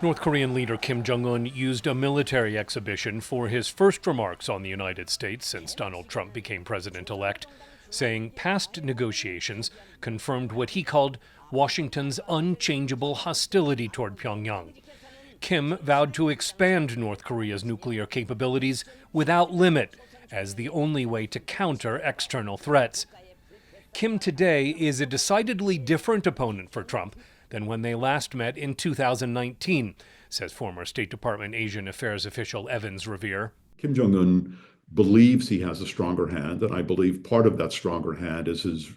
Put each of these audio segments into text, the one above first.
North Korean leader Kim Jong-un used a military exhibition for his first remarks on the United States since Donald Trump became president-elect, saying past negotiations confirmed what he called Washington's unchangeable hostility toward Pyongyang. Kim vowed to expand North Korea's nuclear capabilities without limit as the only way to counter external threats. Kim today is a decidedly different opponent for Trump than when they last met in 2019, says former State Department Asian Affairs official Evans Revere. Kim Jong-un believes he has a stronger hand, and I believe part of that stronger hand is his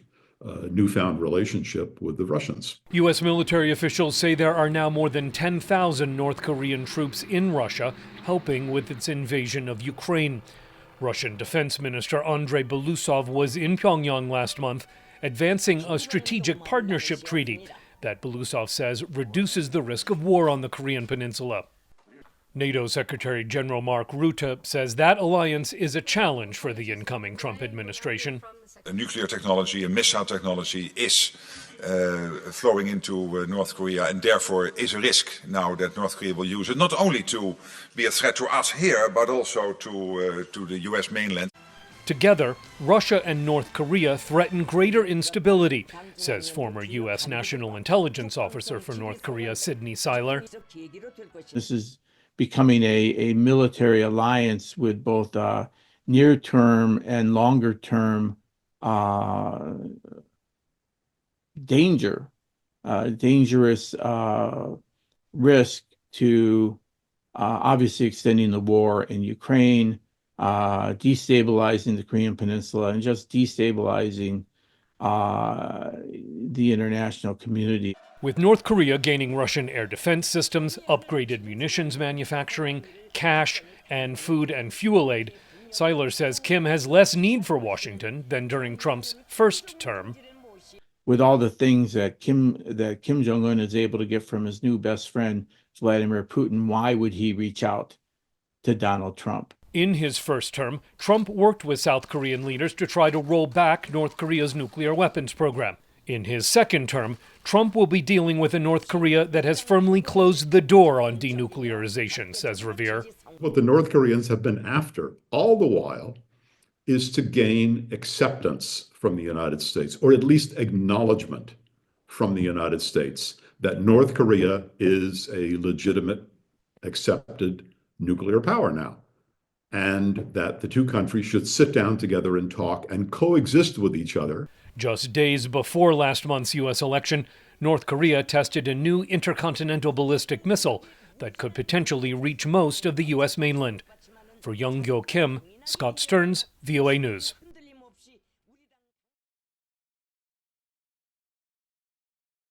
newfound relationship with the Russians. U.S. military officials say there are now more than 10,000 North Korean troops in Russia helping with its invasion of Ukraine. Russian Defense Minister Andrei Belousov was in Pyongyang last month, advancing a strategic partnership treaty that Belousov says reduces the risk of war on the Korean peninsula. NATO Secretary General Mark Rutte says that alliance is a challenge for the incoming Trump administration. Nuclear technology and missile technology is flowing into North Korea, and therefore is a risk now that North Korea will use it not only to be a threat to us here, but also to the US mainland. Together, Russia and North Korea threaten greater instability, says former U.S. National Intelligence Officer for North Korea, Sidney Seiler. This is becoming a military alliance with both near-term and longer-term dangerous risk to obviously extending the war in Ukraine, destabilizing the Korean Peninsula, and just destabilizing the international community. With North Korea gaining Russian air defense systems, upgraded munitions manufacturing, cash, and food and fuel aid, Seiler says Kim has less need for Washington than during Trump's first term. With all the things that Kim Jong-un is able to get from his new best friend, Vladimir Putin, why would he reach out to Donald Trump? In his first term, Trump worked with South Korean leaders to try to roll back North Korea's nuclear weapons program. In his second term, Trump will be dealing with a North Korea that has firmly closed the door on denuclearization, says Revere. What the North Koreans have been after all the while is to gain acceptance from the United States, or at least acknowledgement from the United States, that North Korea is a legitimate, accepted nuclear power now, and that the two countries should sit down together and talk and coexist with each other. Just days before last month's U.S. election, North Korea tested a new intercontinental ballistic missile that could potentially reach most of the U.S. mainland. For Young-gyo Kim, Scott Stearns, VOA News.